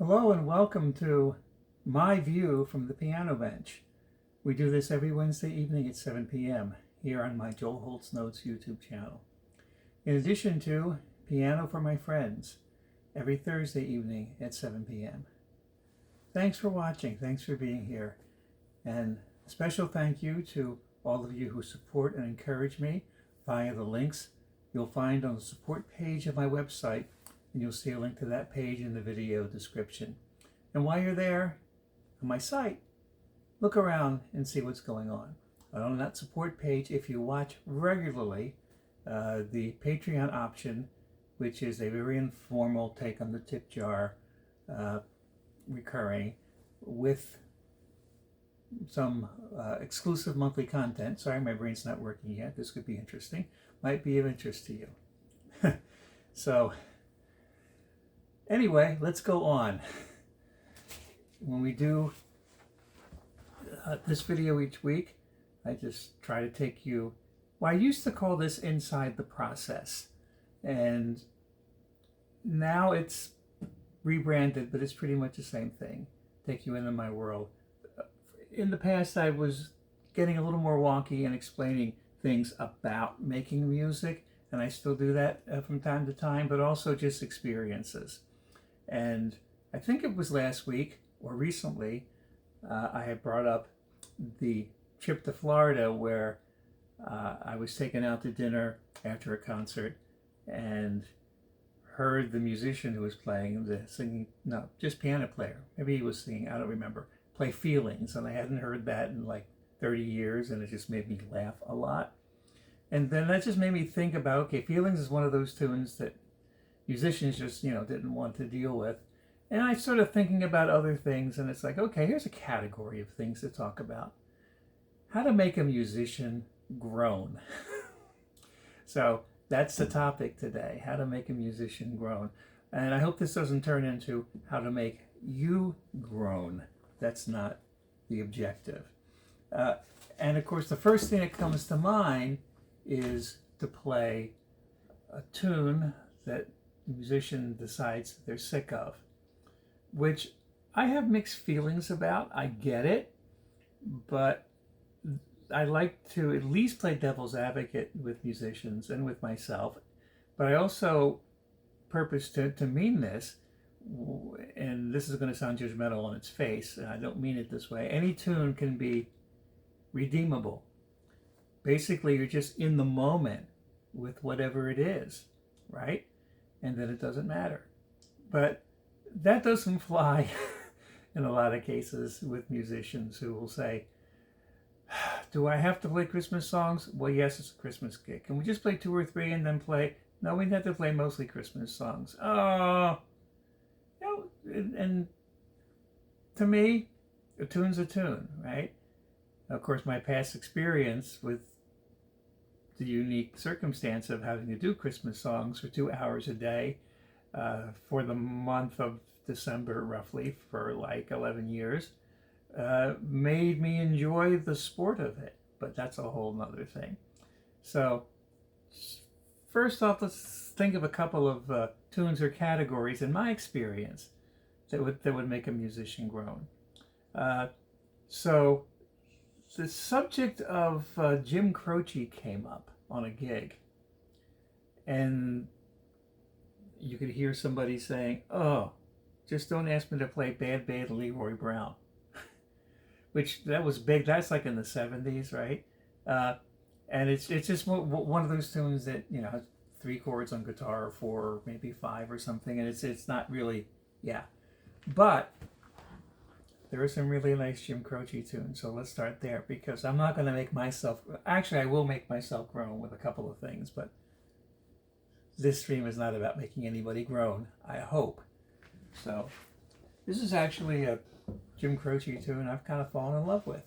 Hello and welcome to my view from the piano bench. We do this every Wednesday evening at 7 p.m. here on my Joel Holt's Notes YouTube channel. In addition to Piano for My Friends every Thursday evening at 7 p.m. Thanks for watching. Thanks for being here. And a special thank you to all of you who support and encourage me via the links you'll find on the support page of my website, and you'll see a link to that page in the video description. And while you're there on my site, look around and see what's going on. On that support page, if you watch regularly, the Patreon option, which is a very informal take on the tip jar, recurring, with some exclusive monthly content. Sorry, my brain's not working yet. This could be interesting. Might be of interest to you. So, anyway, let's go on. When we do this video each week, I just try to take you, well, I used to call this Inside the Process, and now it's rebranded, but it's pretty much the same thing. Take you into my world. In the past, I was getting a little more wonky and explaining things about making music, and I still do that from time to time, but also just experiences. And I think it was last week or recently, I had brought up the trip to Florida where I was taken out to dinner after a concert and heard the musician who was playing, just piano player, maybe he was singing, I don't remember, play Feelings, and I hadn't heard that in like 30 years, and it just made me laugh a lot. And then that just made me think about, okay, Feelings is one of those tunes that musicians just, didn't want to deal with. And I started thinking about other things, and it's like, okay, here's a category of things to talk about. How to make a musician groan. So that's the topic today, how to make a musician groan. And I hope this doesn't turn into how to make you groan. That's not the objective. And of course, the first thing that comes to mind is to play a tune that the musician decides they're sick of, which I have mixed feelings about. I get it, but I like to at least play devil's advocate with musicians and with myself. But I also purpose to mean this, and this is going to sound judgmental on its face, and I don't mean it this way. Any tune can be redeemable. Basically, you're just in the moment with whatever it is, right? And then it doesn't matter. But that doesn't fly in a lot of cases with musicians who will say, do I have to play Christmas songs? Well, yes, it's a Christmas gig. Can we just play 2 or 3 and then play? No, we have to play mostly Christmas songs. Oh, and to me, a tune's a tune, right? Of course, my past experience with the unique circumstance of having to do Christmas songs for 2 hours a day for the month of December, roughly, for like 11 years, made me enjoy the sport of it. But that's a whole nother thing. So first off, let's think of a couple of tunes or categories in my experience that would make a musician groan. So the subject of Jim Croce came up on a gig, and you could hear somebody saying, oh, just don't ask me to play Bad Bad Leroy Brown. Which, that was big. That's like in the 70s, right? And it's just one of those tunes that, has 3 chords on guitar, or 4, or maybe 5 or something, and it's not really, yeah. But there are some really nice Jim Croce tunes, so let's start there, because I'm not going to make myself, actually I will make myself groan with a couple of things, but this stream is not about making anybody groan, I hope. So this is actually a Jim Croce tune I've kind of fallen in love with.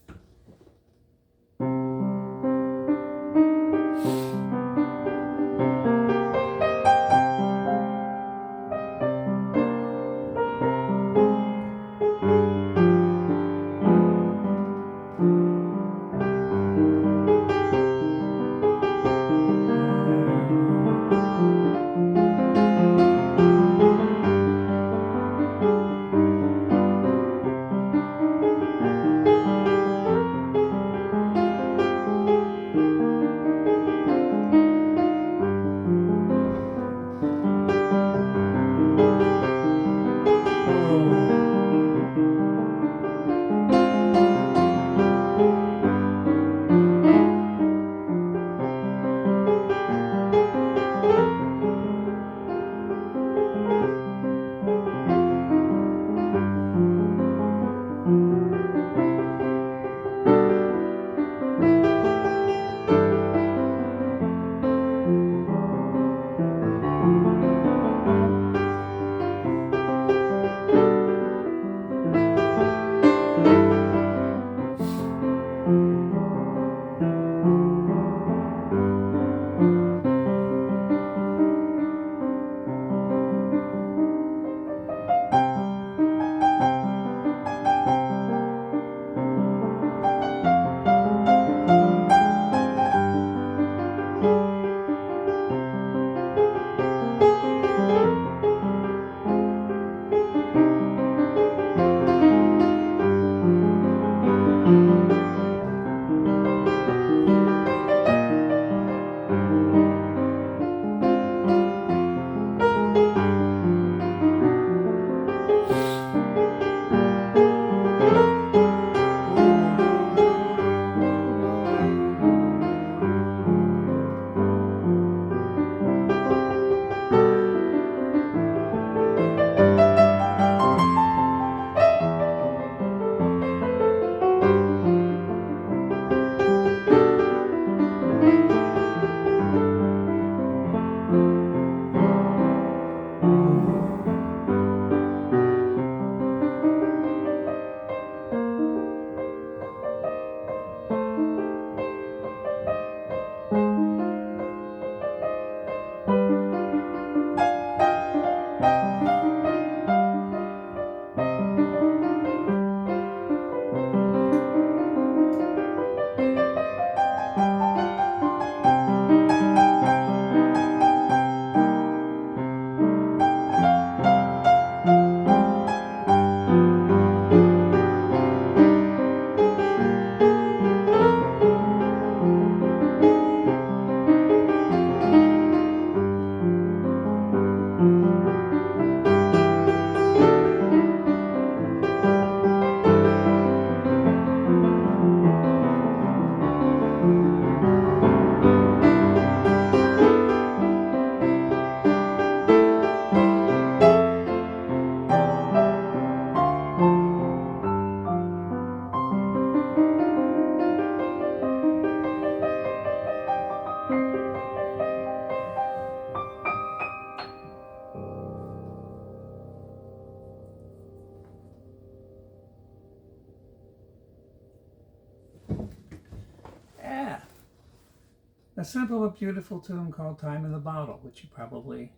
a simple but beautiful tune called Time in the Bottle, which you probably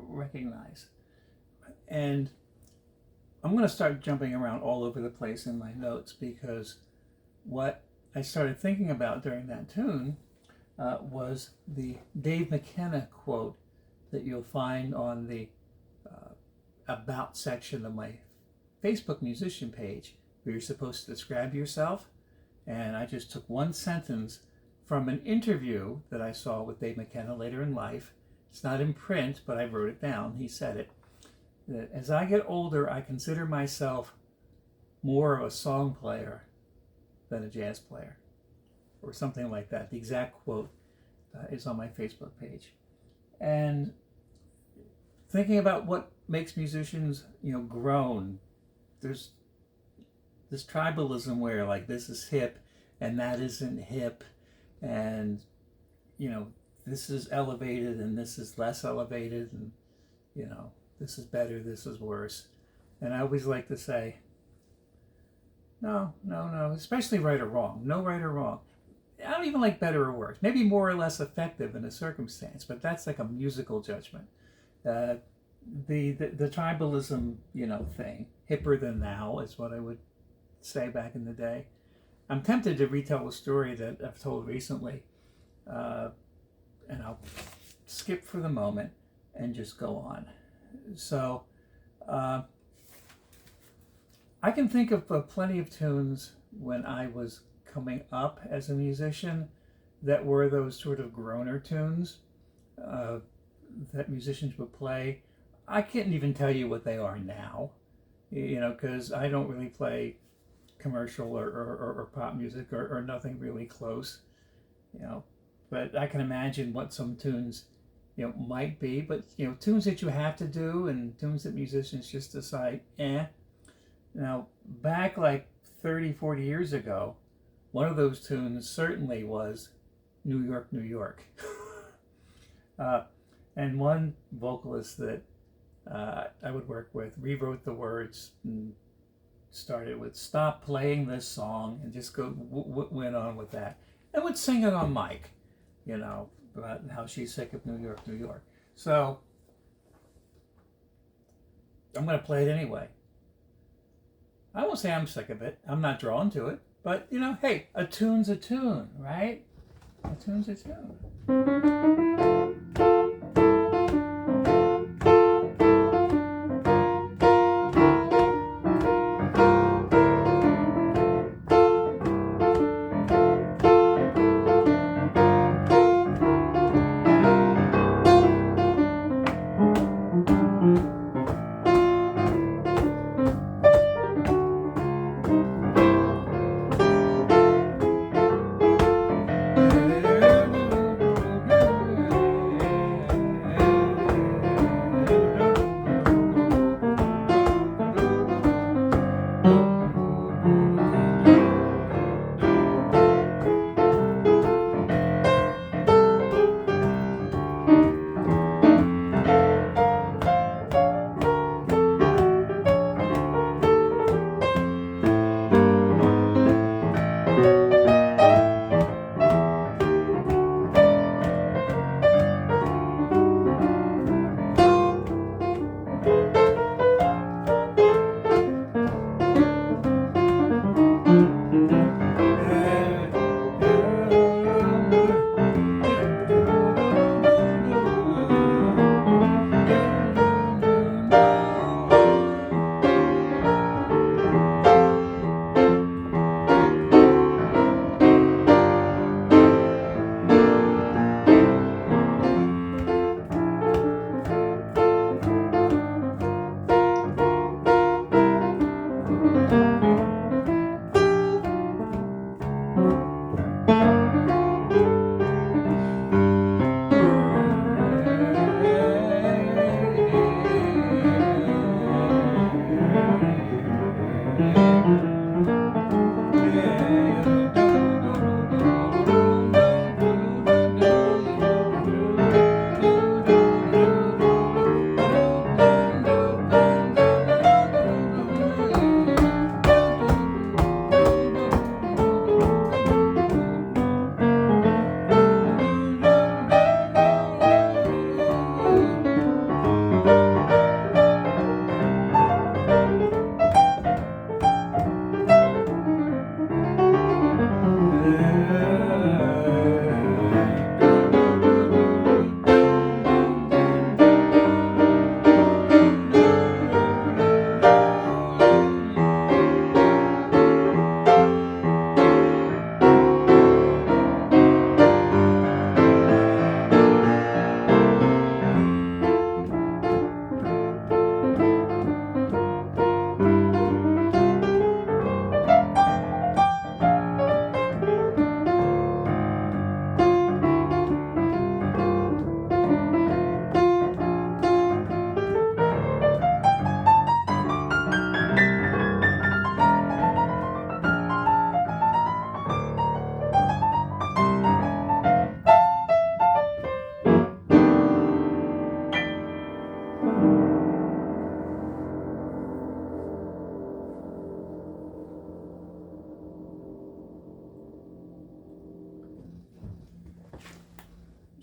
recognize. And I'm going to start jumping around all over the place in my notes, because what I started thinking about during that tune was the Dave McKenna quote that you'll find on the About section of my Facebook musician page, where you're supposed to describe yourself. And I just took one sentence from an interview that I saw with Dave McKenna later in life. It's not in print, but I wrote it down. He said it, that as I get older, I consider myself more of a song player than a jazz player, or something like that. The exact quote is on my Facebook page. And thinking about what makes musicians, groan. There's this tribalism where, like, this is hip and that isn't hip, and this is elevated and this is less elevated, and this is better, this is worse. And I always like to say, no, especially right or wrong. No right or wrong. I don't even like better or worse. Maybe more or less effective in a circumstance, but that's like a musical judgment. The tribalism, thing, hipper than thou, is what I would say back in the day. I'm tempted to retell a story that I've told recently, and I'll skip for the moment and just go on. So I can think of plenty of tunes when I was coming up as a musician that were those sort of groaner tunes that musicians would play. I can't even tell you what they are now, because I don't really play commercial or pop music or nothing really close, but I can imagine what some tunes might be. But tunes that you have to do, and tunes that musicians just decide Now back like 30-40 years ago, one of those tunes certainly was New York, New York. And one vocalist that I would work with rewrote the words and started with "Stop playing this song," and just went on with that, and would sing it on mic, about how she's sick of New York, New York. So I'm going to play it anyway. I won't say I'm sick of it. I'm not drawn to it, but hey, a tune's a tune, right? A tune's a tune.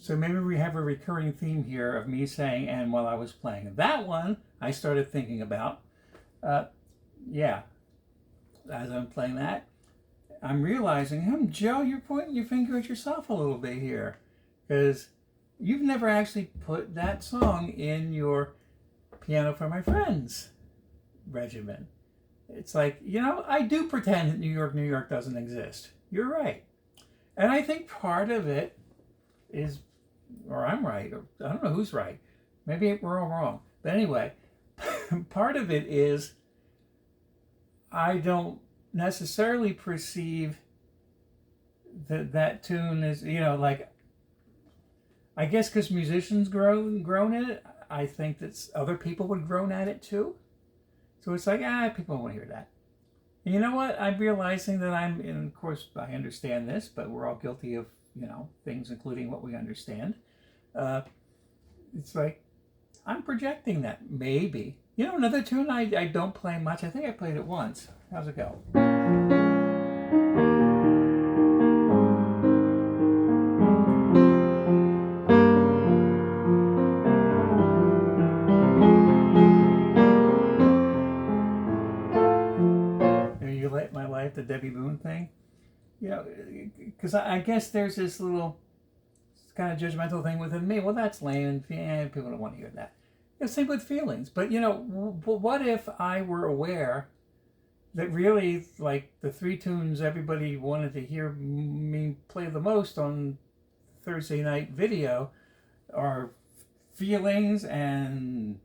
So maybe we have a recurring theme here of me saying, and while I was playing that one, I started thinking about, yeah, as I'm playing that, I'm realizing, Joe, you're pointing your finger at yourself a little bit here, because you've never actually put that song in your Piano for My Friends regimen. It's like, I do pretend that New York doesn't exist. You're right. And I think part of it is, or I'm right, or I don't know who's right. Maybe we're all wrong. But anyway, part of it is I don't necessarily perceive that tune is, like, I guess because musicians groan at it, I think that other people would groan at it too. So it's like, people don't want to hear that. And you know what? I'm realizing that and of course I understand this, but we're all guilty of, things, including what we understand. It's like, I'm projecting that, maybe. Another tune I don't play much. I think I played it once. How's it go? You Light My Life, the Debbie Boone thing. Because I guess there's this little kind of judgmental thing within me. Well, that's lame, and people don't want to hear that. Same with feelings. But, what if I were aware that really, like, the three tunes everybody wanted to hear me play the most on Thursday night video are Feelings and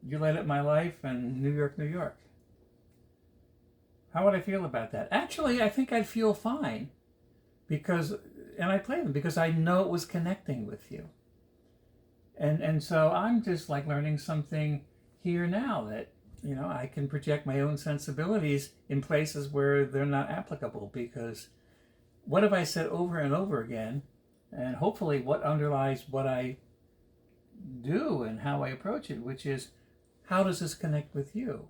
You Light Up My Life and New York, New York. How would I feel about that? Actually, I think I'd feel fine and I play them because I know it was connecting with you. And so I'm just like learning something here now that, I can project my own sensibilities in places where they're not applicable, because what have I said over and over again, and hopefully what underlies what I do and how I approach it, which is, how does this connect with you?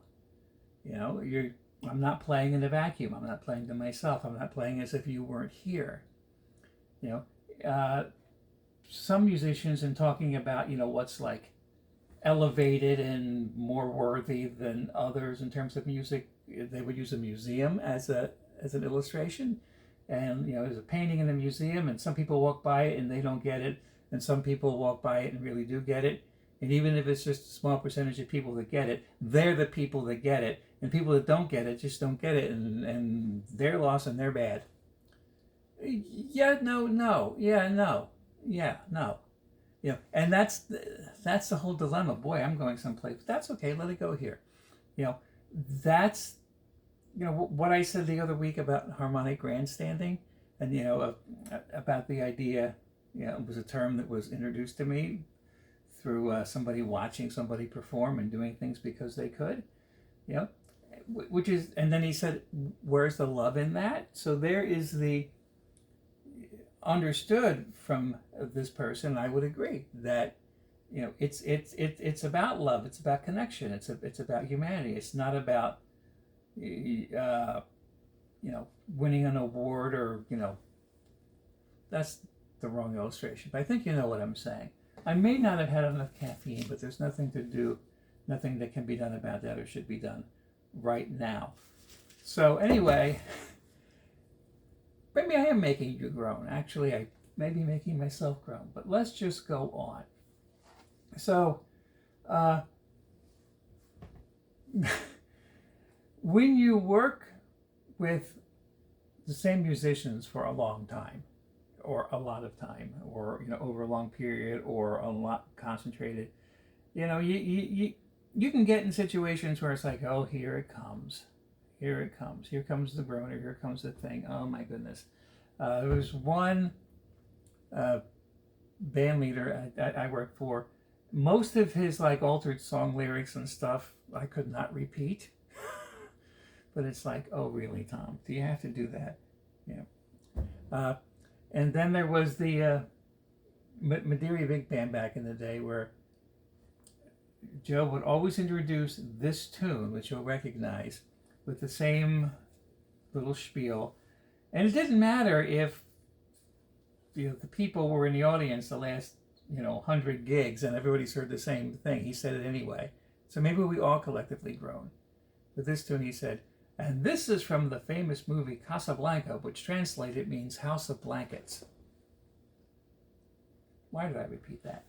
I'm not playing in a vacuum. I'm not playing to myself. I'm not playing as if you weren't here. Some musicians, in talking about, what's like elevated and more worthy than others in terms of music, they would use a museum as an illustration. And, there's a painting in a museum, and some people walk by it and they don't get it. And some people walk by it and really do get it. And even if it's just a small percentage of people that get it, they're the people that get it. And people that don't get it just don't get it, and they're lost and they're bad. Yeah, no. Yeah, no. Yeah, no. And that's the whole dilemma. Boy, I'm going someplace. That's okay. Let it go here. That's what I said the other week about harmonic grandstanding, and about the idea. It was a term that was introduced to me through somebody watching somebody perform and doing things because they could. Which is, and then he said, where's the love in that? So there is the understood from this person. I would agree that it's about love. It's about connection. It's about humanity. It's not about winning an award, or that's the wrong illustration. But I think you know what I'm saying. I may not have had enough caffeine, but there's nothing that can be done about that or should be done right now. So anyway, maybe I am making you groan. Actually, I may be making myself groan, but let's just go on. So, when you work with the same musicians for a long time, or a lot of time, or over a long period, or a lot concentrated, you can get in situations where it's like, oh, here it comes the groaner, here comes the thing. Oh my goodness. There was one band leader I worked for. Most of his like altered song lyrics and stuff I could not repeat. But it's like, oh really, Tom? Do you have to do that? Yeah. And then there was the Madeira Big Band back in the day, where Joe would always introduce this tune, which you'll recognize, with the same little spiel. And it didn't matter if the people were in the audience the last 100 gigs, and everybody's heard the same thing. He said it anyway. So maybe we all collectively groan. With this tune, he said, and this is from the famous movie Casablanca, which translated means House of Blankets. Why did I repeat that?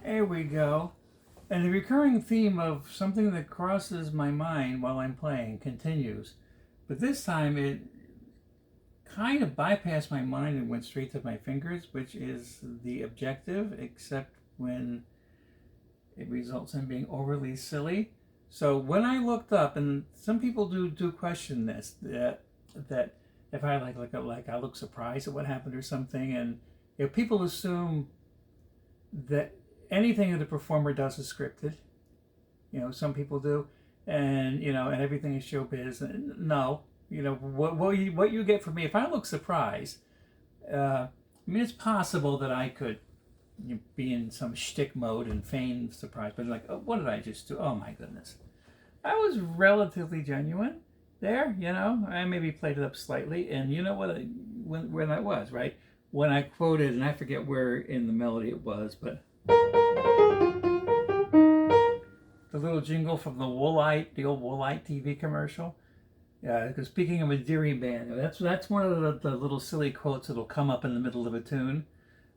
There we go. And the recurring theme of something that crosses my mind while I'm playing continues. But this time it kind of bypassed my mind and went straight to my fingers, which is the objective, except when it results in being overly silly. So when I looked up, and some people do question this, that if I like I look surprised at what happened or something, and people assume that anything that the performer does is scripted. Some people do, and and everything is showbiz. No, what you get from me. If I look surprised, I mean, it's possible that I could be in some shtick mode and feign surprise, but like, oh, what did I just do? Oh my goodness, I was relatively genuine there. I maybe played it up slightly, and you know what? When that was right when I quoted, and I forget where in the melody it was, but the little jingle from the old Woolite TV commercial. Yeah, because speaking of a Deary band, that's one of the little silly quotes that'll come up in the middle of a tune.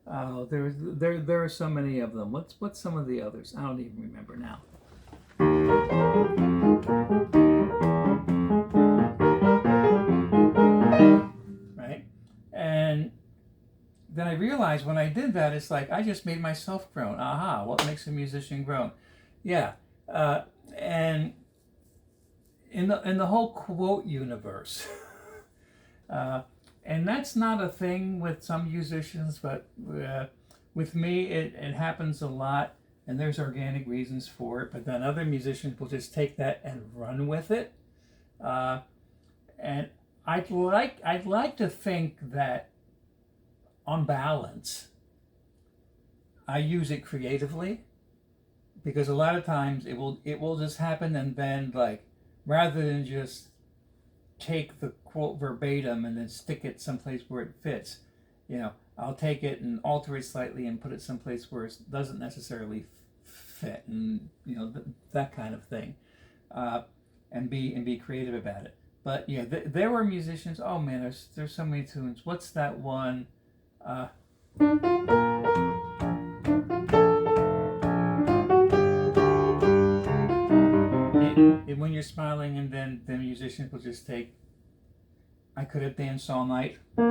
There are so many of them. What's some of the others? I don't even remember now. Right, and then I realized when I did that, it's like I just made myself groan. Aha! What makes a musician groan? Yeah, and in the whole quote universe. And that's not a thing with some musicians, but with me, it happens a lot, and there's organic reasons for it. But then other musicians will just take that and run with it. And I'd like to think that, on balance, I use it creatively, because a lot of times it will just happen, and then like rather than just take the quote verbatim and then stick it someplace where it fits, I'll take it and alter it slightly and put it someplace where it doesn't necessarily fit, and that kind of thing, and be creative about it. But yeah, there were musicians. Oh man, there's so many tunes. What's that one? When you're smiling, and then the musicians will just take, I could have danced all night. And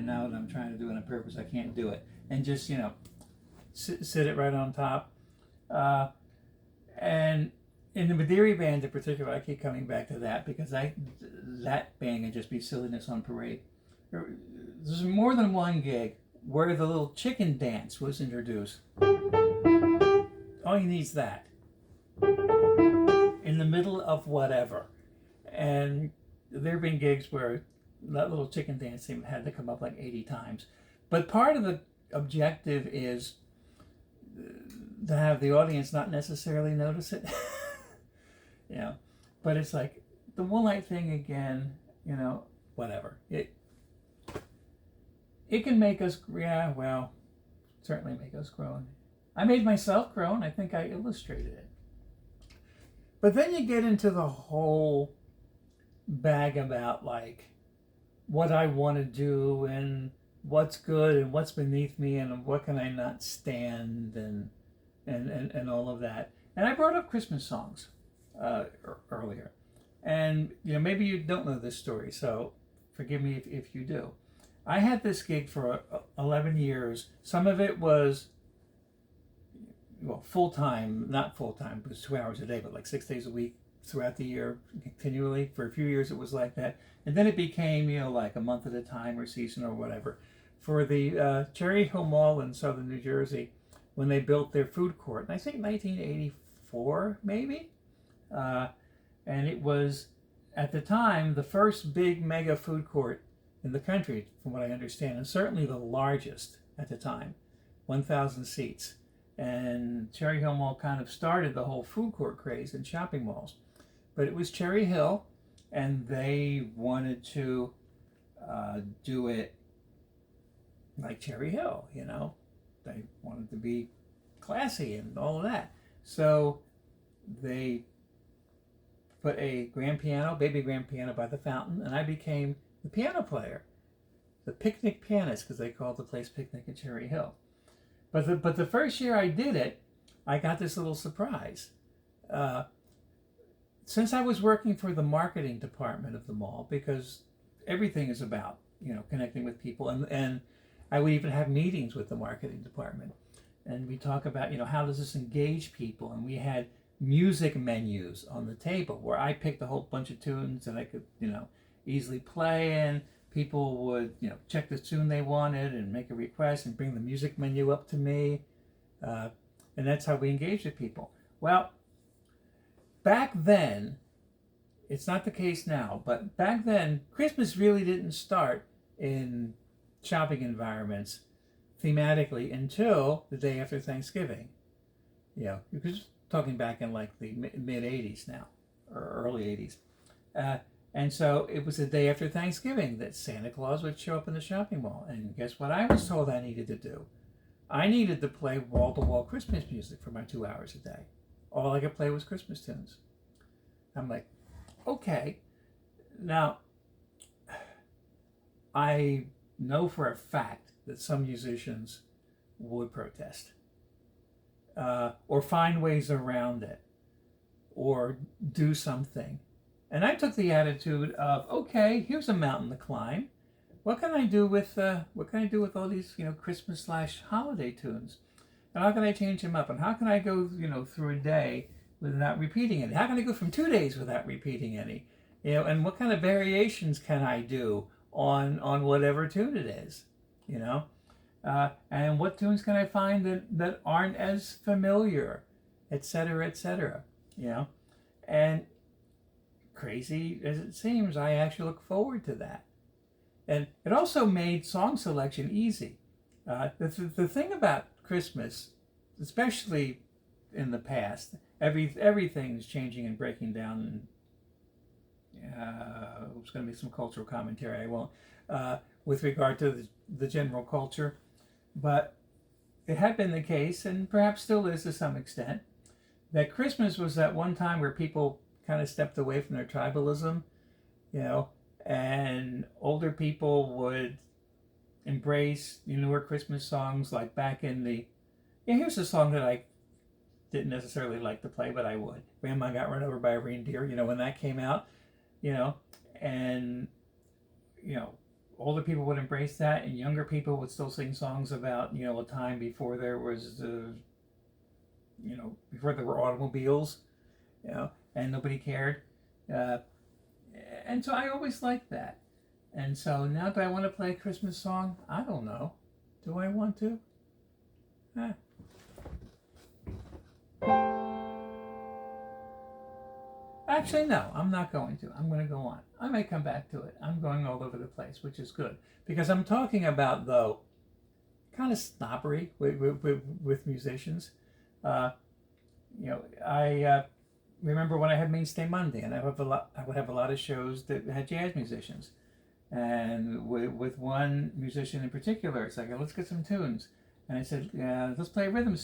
now that I'm trying to do it on purpose, I can't do it. And just, sit it right on top. And in the Madeira band in particular, I keep coming back to that, because that band can just be silliness on parade. There's more than one gig where the little chicken dance was introduced. All he needs that in the middle of whatever. And there have been gigs where that little chicken dance thing had to come up like 80 times. But part of the objective is to have the audience not necessarily notice it. But it's like the Woolite thing again, whatever. It can make us, certainly make us groan. I made myself groan. I think I illustrated it. But then you get into the whole bag about like what I want to do, and what's good and what's beneath me, and what can I not stand, and all of that. And I brought up Christmas songs earlier. And maybe you don't know this story, so forgive me if you do. I had this gig for 11 years. Some of it was full-time, not full-time, it was 2 hours a day, but like 6 days a week throughout the year, continually. For a few years it was like that. And then it became, like a month at a time, or season, or whatever. For the Cherry Hill Mall in southern New Jersey, when they built their food court, and I think 1984, maybe? And it was, at the time, the first big mega food court in the country, from what I understand, and certainly the largest at the time, 1,000 seats. And Cherry Hill Mall kind of started the whole food court craze in shopping malls. But it was Cherry Hill, and they wanted to do it like Cherry Hill, They wanted to be classy and all of that. So they put a grand piano, baby grand piano by the fountain, and I became the piano player. the picnic pianist, because they called the place Picnic at Cherry Hill. But the first year I did it, I got this little surprise. Since I was working for the marketing department of the mall, because everything is about, connecting with people, and I would even have meetings with the marketing department, and we talk about, how does this engage people, and we had music menus on the table where I picked a whole bunch of tunes that I could, easily play, and people would, check the tune they wanted and make a request and bring the music menu up to me, and that's how we engaged with people. Well, back then, it's not the case now, but back then, Christmas really didn't start in shopping environments thematically until the day after Thanksgiving. Because talking back in like the mid 80s now, or early 80s. And so it was the day after Thanksgiving that Santa Claus would show up in the shopping mall. And guess what I was told I needed to do? I needed to play wall-to-wall Christmas music for my 2 hours a day. All I could play was Christmas tunes. I'm like, okay. Now, I know for a fact that some musicians would protest, or find ways around it, or do something. And I took the attitude of, okay, here's a mountain to climb. What can I do with all these Christmas/holiday tunes? And how can I change them up? And how can I go through a day without repeating any? How can I go from 2 days without repeating any? And what kind of variations can I do on whatever tune it is? And what tunes can I find that aren't as familiar, etc., etc. And crazy as it seems, I actually look forward to that. And it also made song selection easy. The thing about Christmas, especially in the past, everything's changing and breaking down. And it's going to be some cultural commentary. I won't, with regard to the general culture, but it had been the case, and perhaps still is to some extent, that Christmas was that one time where people kind of stepped away from their tribalism, and older people would embrace newer Christmas songs, like back in here's a song that I didn't necessarily like to play, but I would. Grandma Got Run Over by a Reindeer, when that came out, and, older people would embrace that, and younger people would still sing songs about, a time before there was, before there were automobiles, and nobody cared. And so I always liked that. And so now, do I want to play a Christmas song? I don't know. Do I want to? Actually, no, I'm not going to. I'm going to go on. I may come back to it. I'm going all over the place, which is good. Because I'm talking about, though, kind of snobbery with musicians. I remember when I had Mainstay Monday, and I would have a lot of shows that had jazz musicians. And with one musician in particular, it's like, let's get some tunes. And I said, let's play a rhythm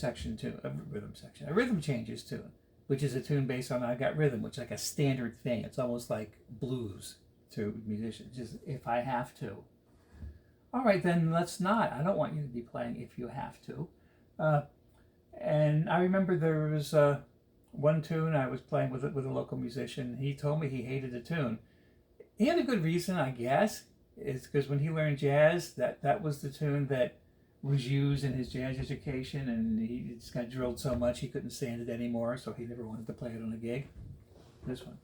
changes tune, which is a tune based on I Got Rhythm, which is like a standard thing. It's almost like blues to musicians, just if I have to. All right, then let's not. I don't want you to be playing if you have to. And I remember there was one tune I was playing with a local musician. He told me he hated the tune. He had a good reason, I guess. It's because when he learned jazz, that was the tune that was used in his jazz education, and he just got drilled so much he couldn't stand it anymore, so he never wanted to play it on a gig. This one.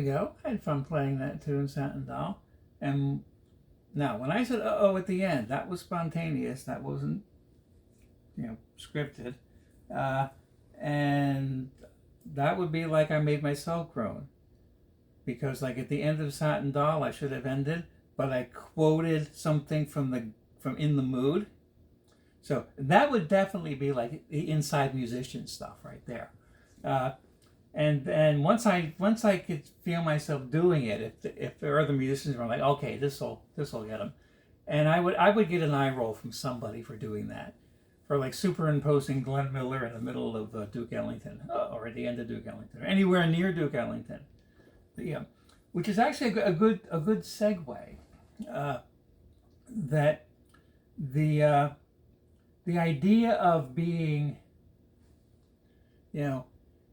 we go. I had fun playing that tune, Satin Doll. And now, when I said uh-oh at the end, that was spontaneous. That wasn't, scripted. And that would be like I made myself groan. Because like at the end of Satin Doll, I should have ended, but I quoted something from In the Mood. So that would definitely be like the inside musician stuff right there. And once I could feel myself doing it, if there are other musicians who are like, okay, this'll get them, and I would get an eye roll from somebody for doing that, for like superimposing Glenn Miller in the middle of Duke Ellington, or at the end of Duke Ellington, or anywhere near Duke Ellington, yeah, which is actually a good segue. That the idea of being,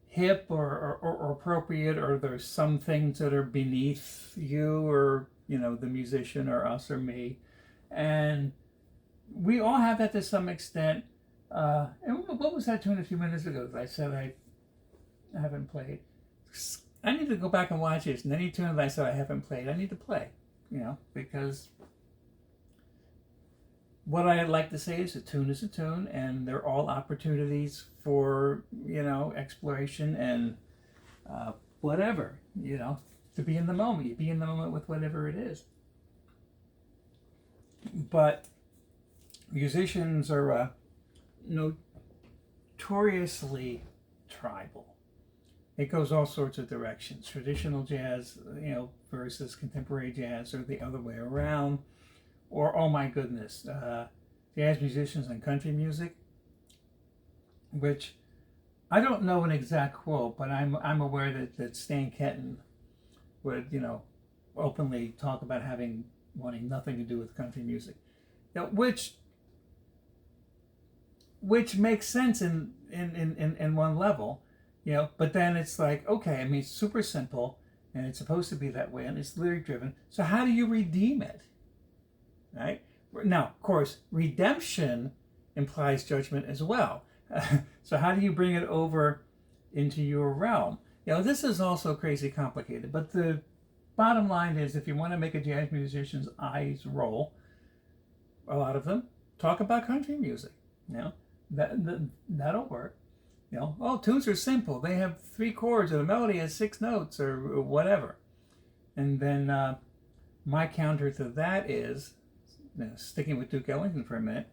hip or appropriate, or there's some things that are beneath you, or the musician, or us, or me, and we all have that to some extent. And what was that tune a few minutes ago that I said I haven't played? I need to go back and watch this, and any tune that I said I haven't played, I need to play, because what I like to say is a tune, and they're all opportunities for, exploration and whatever, to be in the moment. You be in the moment with whatever it is. But musicians are notoriously tribal. It goes all sorts of directions. Traditional jazz, versus contemporary jazz, or the other way around. Or, oh my goodness, jazz musicians and country music, which I don't know an exact quote, but I'm aware that Stan Kenton would, openly talk about wanting nothing to do with country music, which makes sense in one level, but then it's like, okay, I mean, it's super simple, and it's supposed to be that way, and it's lyric driven. So how do you redeem it? Right? Now, of course, redemption implies judgment as well. So how do you bring it over into your realm? This is also crazy complicated, but the bottom line is, if you want to make a jazz musician's eyes roll, a lot of them talk about country music. That'll work. Tunes are simple. They have 3 chords, or the melody has 6 notes, or whatever. And then my counter to that is, sticking with Duke Ellington for a minute,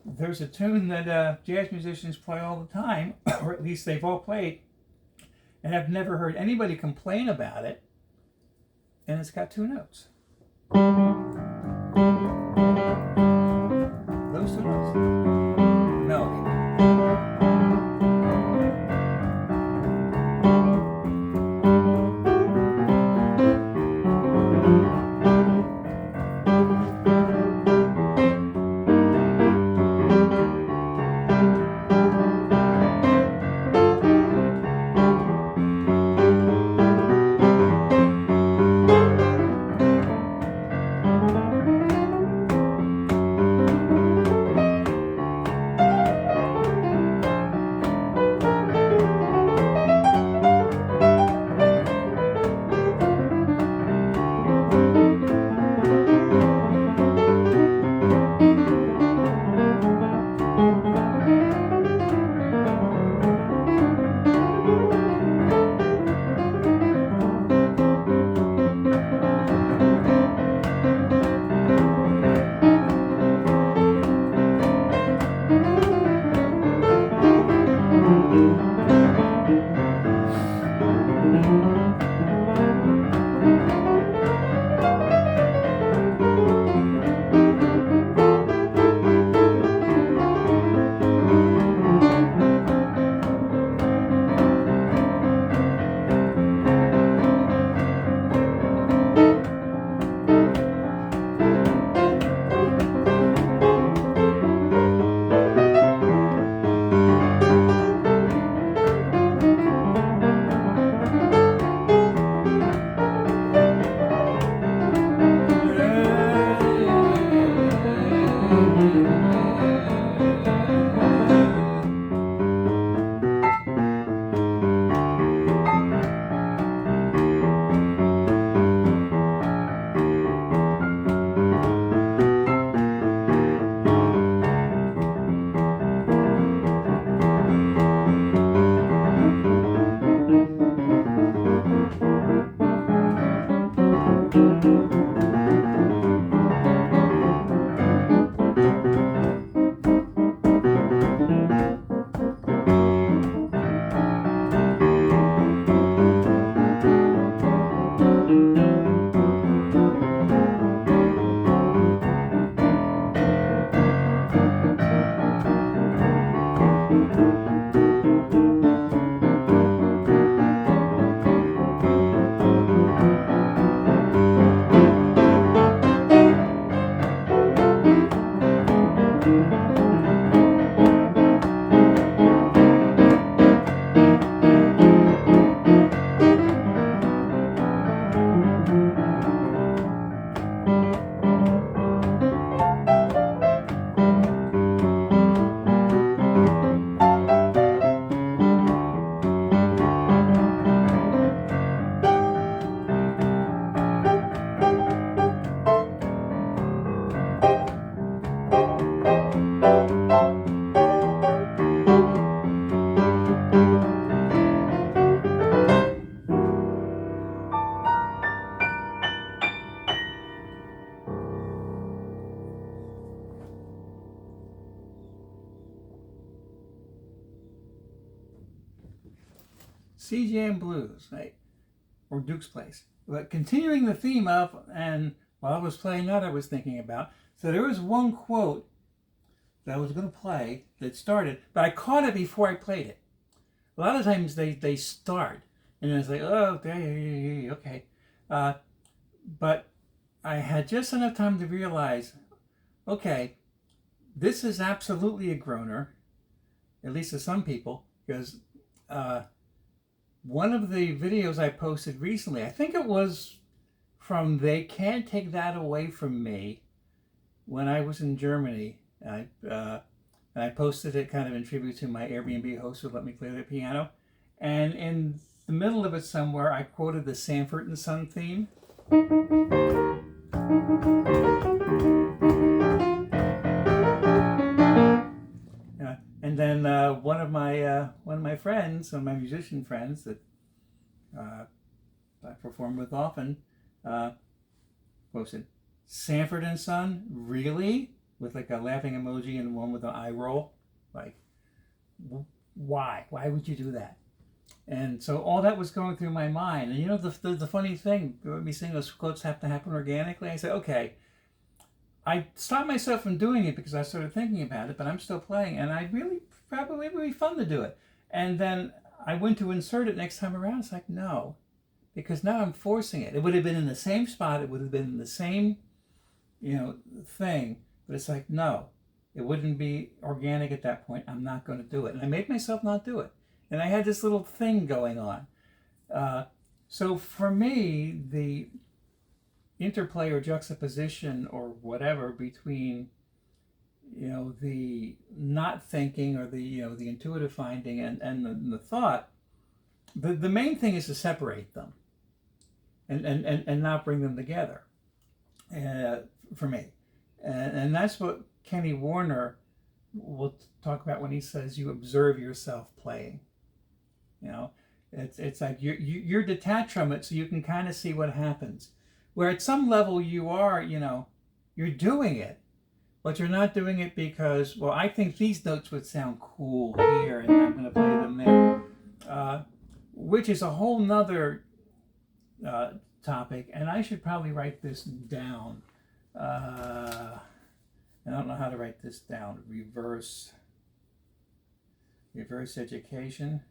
there's a tune that jazz musicians play all the time, or at least they've all played, and I've never heard anybody complain about it, and it's got 2 notes. Those 2 notes. Melody. CJ and Blues, right? Or Duke's Place. But continuing the theme of, and while I was playing that, I was thinking about. So there was one quote that I was going to play that started, but I caught it before I played it. A lot of times they start, and it's like, oh, okay. But I had just enough time to realize, okay, this is absolutely a groaner, at least to some people, because one of the videos I posted recently, I think it was from They Can't Take That Away From Me, when I was in Germany. I posted it kind of in tribute to my Airbnb host who let me play the piano. And in the middle of it somewhere, I quoted the Sanford and Son theme. And then one of my friends, one of my musician friends that I perform with often, posted, Sanford and Son, really? With like a laughing emoji and one with an eye roll. Like, why? Why would you do that? And so all that was going through my mind. And you know, the funny thing, me saying those quotes have to happen organically, I said, okay, I stopped myself from doing it because I started thinking about it, but I'm still playing, and I really, probably it would be fun to do it. And then I went to insert it next time around. It's like, no, because now I'm forcing it. It would have been in the same spot. It would have been in the same, thing. But it's like, no, it wouldn't be organic at that point. I'm not going to do it. And I made myself not do it. And I had this little thing going on. So for me, the interplay or juxtaposition or whatever between, the not thinking or the intuitive finding and the thought, the main thing is to separate them and not bring them together, for me. And that's what Kenny Warner will talk about when he says you observe yourself playing. It's like you're detached from it, so you can kind of see what happens. Where at some level you are, you're doing it, but you're not doing it because, well, I think these notes would sound cool here, and I'm going to play them there, which is a whole nother topic, and I should probably write this down. I don't know how to write this down. Reverse education.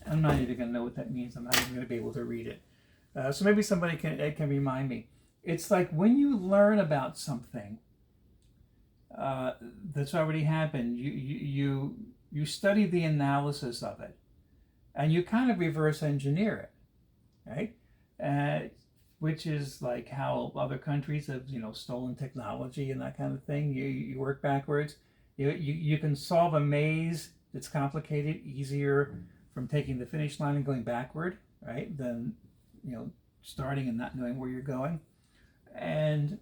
I'm not even going to know what that means. I'm not even going to be able to read it. So maybe somebody can remind me. It's like when you learn about something that's already happened, you study the analysis of it, and you kind of reverse engineer it, right? Which is like how other countries have, stolen technology and that kind of thing. You work backwards. You can solve a maze that's complicated easier from taking the finish line and going backward, right? Than, starting and not knowing where you're going. And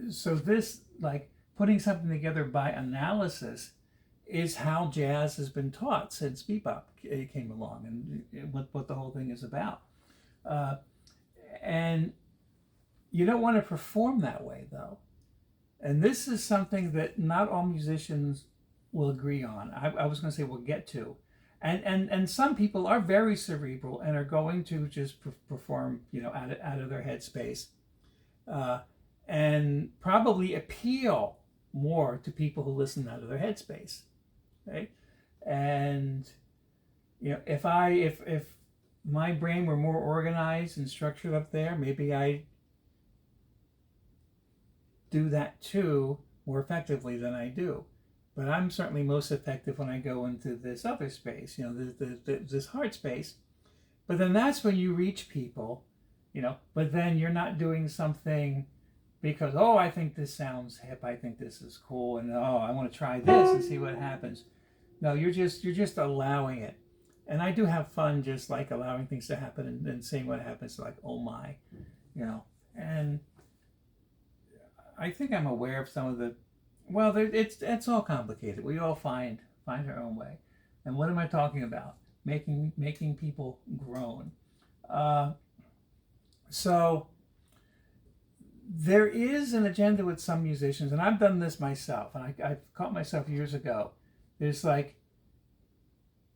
so this, like, putting something together by analysis is how jazz has been taught since bebop came along, and what the whole thing is about. And you don't want to perform that way, though. And this is something that not all musicians will agree on. I was going to say we'll get to. And some people are very cerebral and are going to just perform, out of their headspace. And probably appeal more to people who listen out of their headspace, right? And, if my brain were more organized and structured up there, maybe I do that too more effectively than I do. But I'm certainly most effective when I go into this other space, this heart space. But then that's when you reach people, but then you're not doing something because, oh, I think this sounds hip, I think this is cool, and oh, I want to try this and see what happens. No, you're just allowing it. And I do have fun just like allowing things to happen and seeing what happens, like, oh my, and I think I'm aware of some of the, well, it's all complicated. We all find our own way. And what am I talking about? Making people groan. So there is an agenda with some musicians, and I've done this myself, and I've caught myself years ago. There's like,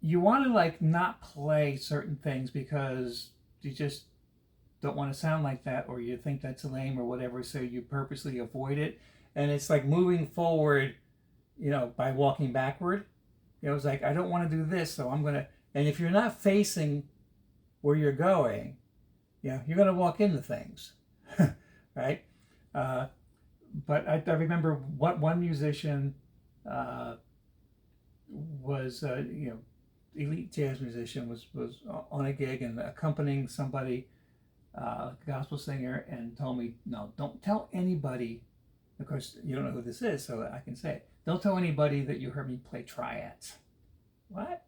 you want to like not play certain things because you just don't want to sound like that, or you think that's lame or whatever, so you purposely avoid it. And it's like moving forward, by walking backward. It's like, I don't want to do this, so I'm gonna. And if you're not facing where you're going, you're gonna walk into things, right? But I remember what one musician was, elite jazz musician, was on a gig and accompanying somebody, gospel singer, and told me, no, don't tell anybody. Of course, you don't know who this is, so I can say it. Don't tell anybody that you heard me play triads. What?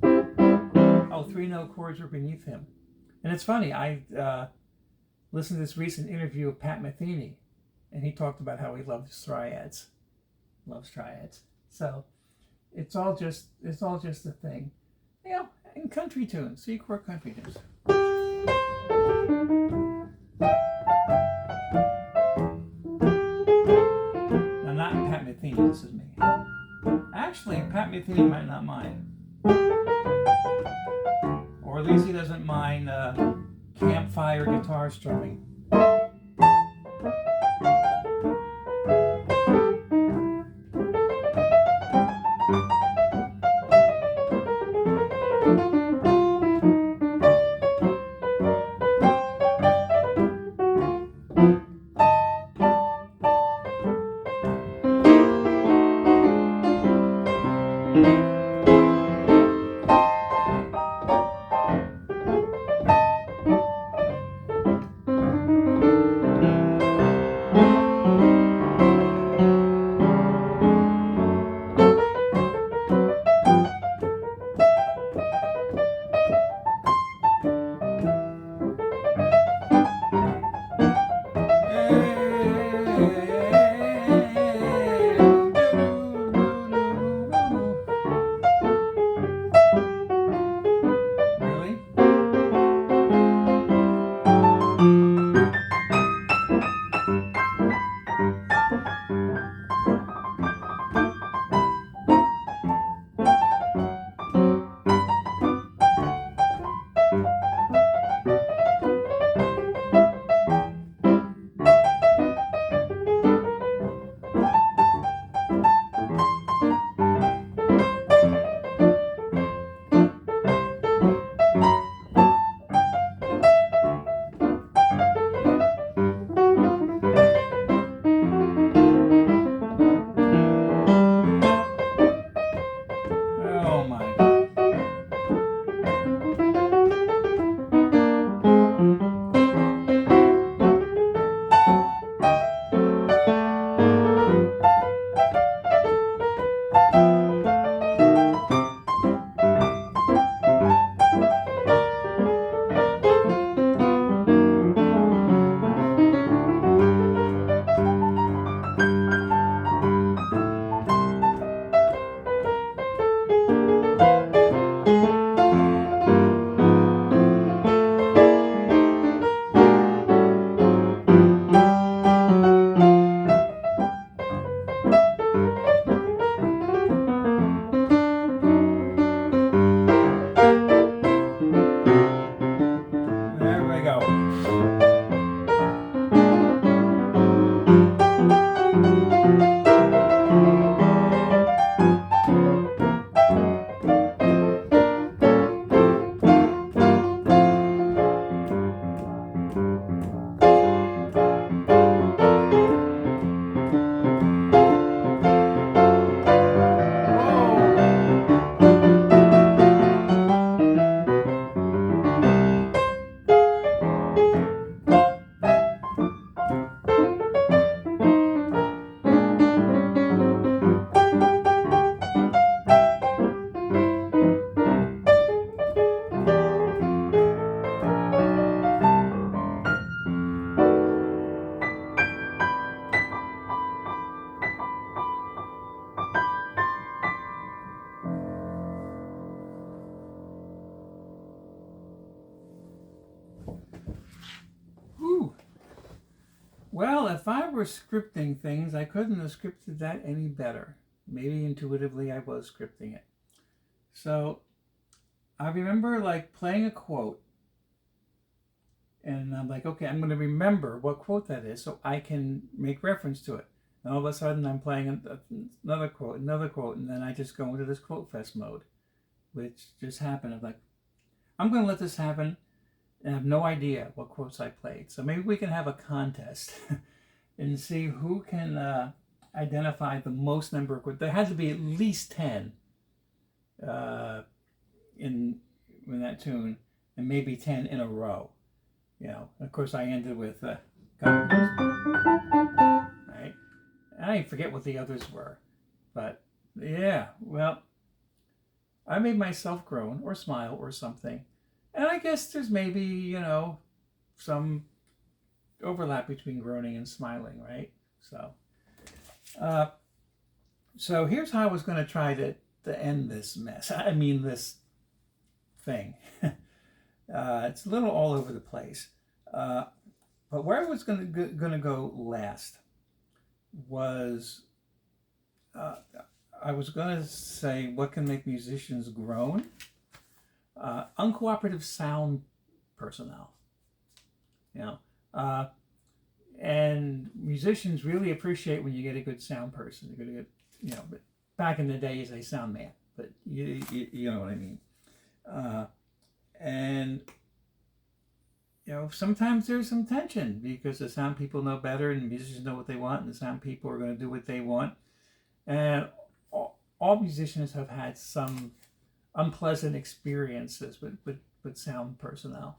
Oh, 3-note chords were beneath him. And it's funny, I listened to this recent interview of Pat Metheny, and he talked about how he loves triads. So it's all just a thing. In country tunes, C-chord country tunes. Now, not Pat Metheny, this is me. Actually, Pat Metheny might not mind. Or at least he doesn't mind campfire guitar strumming. Well, if I were scripting things, I couldn't have scripted that any better. Maybe intuitively I was scripting it. So I remember like playing a quote, and I'm like, okay, I'm going to remember what quote that is so I can make reference to it. And all of a sudden I'm playing another quote, and then I just go into this quote fest mode, which just happened. I'm like, I'm going to let this happen, and I have no idea what quotes I played. So maybe we can have a contest and see who can identify the most number of quotes. There had to be at least 10 uh, in that tune, and maybe 10 in a row. You know, of course, I ended with right? I forget what the others were, but yeah, well, I made myself groan or smile or something, and I guess there's maybe some overlap between groaning and smiling, right? Uh, so here's how I was going to try to end this mess. I mean, this thing. It's a little all over the place. But where I was going to go last was I was going to say what can make musicians groan. Uncooperative sound personnel. You know, and musicians really appreciate when you get a good sound person. You're going to get, but back in the day you say sound man, but you know what I mean. And sometimes there's some tension because the sound people know better and the musicians know what they want, and the sound people are going to do what they want. And all musicians have had some unpleasant experiences with sound personnel.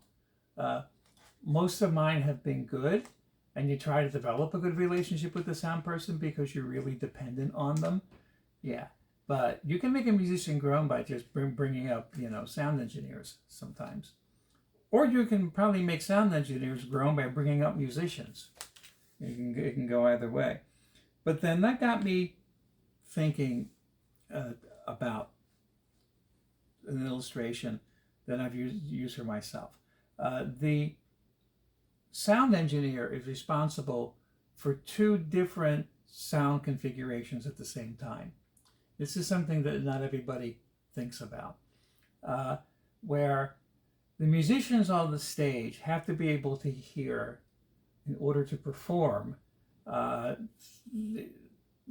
Most of mine have been good, and you try to develop a good relationship with the sound person because you're really dependent on them. Yeah, but you can make a musician groan by just bringing up, sound engineers sometimes. Or you can probably make sound engineers groan by bringing up musicians. It can go either way. But then that got me thinking about an illustration that I've used for myself. The sound engineer is responsible for two different sound configurations at the same time. This is something that not everybody thinks about, where the musicians on the stage have to be able to hear in order to perform. They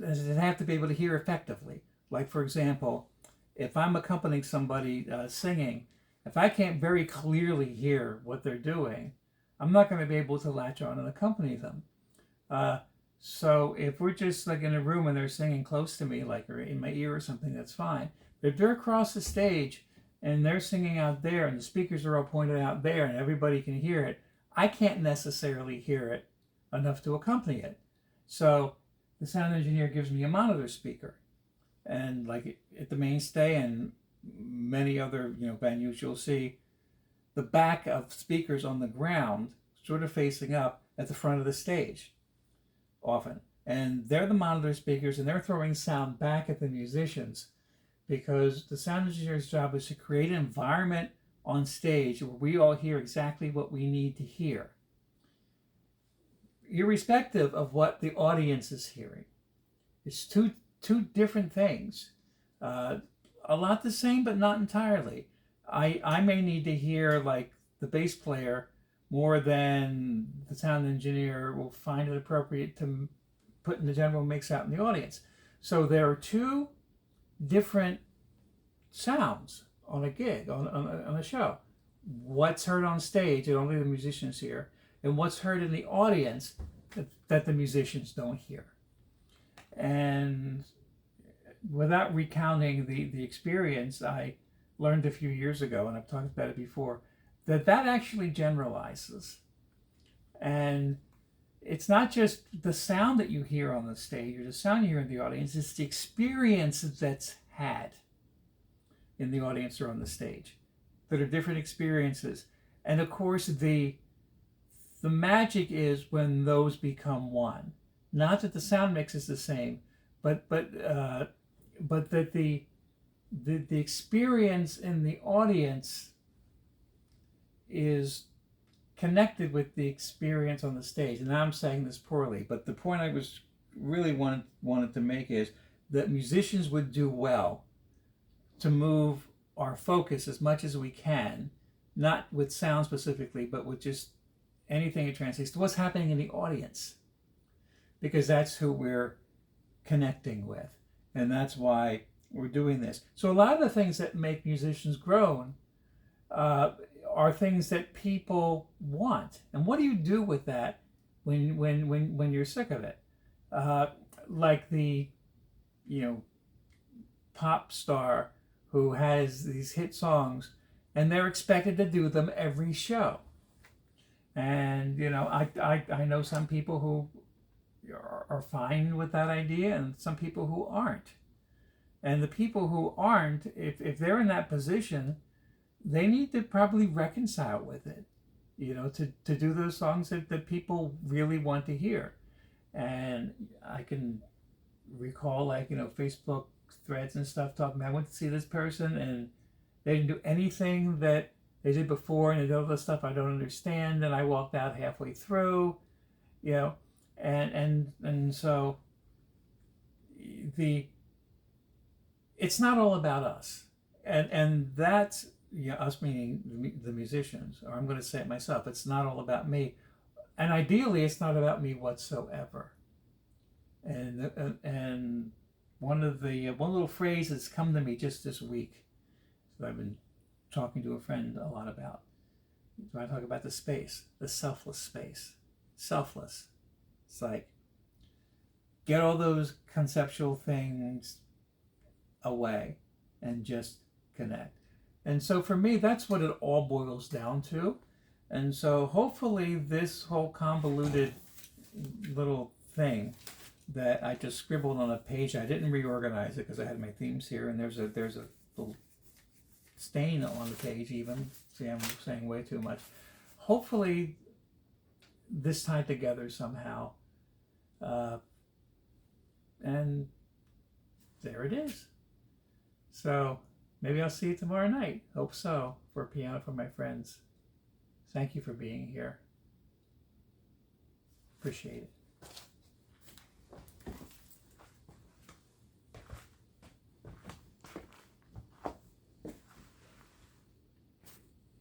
have to be able to hear effectively. Like, for example, if I'm accompanying somebody singing, if I can't very clearly hear what they're doing, I'm not going to be able to latch on and accompany them. So if we're just like in a room and they're singing close to me, like or in my ear or something, that's fine. But if they're across the stage and they're singing out there and the speakers are all pointed out there and everybody can hear it, I can't necessarily hear it enough to accompany it. So the sound engineer gives me a monitor speaker. And like at the mainstay and many other venues, you'll see the back of speakers on the ground sort of facing up at the front of the stage often. And they're the monitor speakers, and they're throwing sound back at the musicians because the sound engineer's job is to create an environment on stage where we all hear exactly what we need to hear, irrespective of what the audience is hearing. It's two different things. A lot the same, but not entirely. I may need to hear like the bass player more than the sound engineer will find it appropriate to put in the general mix out in the audience. So there are two different sounds on a gig, on a show. What's heard on stage that only the musicians hear, and what's heard in the audience that the musicians don't hear. And without recounting the experience, I learned a few years ago, and I've talked about it before, that actually generalizes. And it's not just the sound that you hear on the stage or the sound you hear in the audience, it's the experience that's had in the audience or on the stage that are different experiences. And of course, the magic is when those become one. Not that the sound mix is the same, but that the experience in the audience is connected with the experience on the stage. And now I'm saying this poorly, but the point I was really wanted to make is that musicians would do well to move our focus as much as we can, not with sound specifically, but with just anything it translates to what's happening in the audience, because that's who we're connecting with. And that's why we're doing this. So a lot of the things that make musicians groan are things that people want. And what do you do with that when you're sick of it? Like the, pop star who has these hit songs and they're expected to do them every show. And, I know some people who are fine with that idea and some people who aren't. And the people who aren't, if they're in that position, they need to probably reconcile with it, to do those songs that people really want to hear. And I can recall, Facebook threads and stuff talking about, I went to see this person and they didn't do anything that they did before, and they did all this stuff I don't understand, and I walked out halfway through, and so it's not all about us, and that's us, meaning the musicians, or I'm going to say it myself. It's not all about me, and ideally, it's not about me whatsoever. And one little phrase that's come to me just this week that I've been talking to a friend a lot about. When I talk about the space, the selfless space, selfless. It's like, get all those conceptual things away and just connect. And so for me, that's what it all boils down to. And so hopefully this whole convoluted little thing that I just scribbled on a page, I didn't reorganize it because I had my themes here, and there's a little stain on the page even. See, I'm saying way too much. Hopefully this tied together somehow. And there it is. So maybe I'll see you tomorrow night. Hope so, for Piano for My Friends. Thank you for being here. Appreciate it.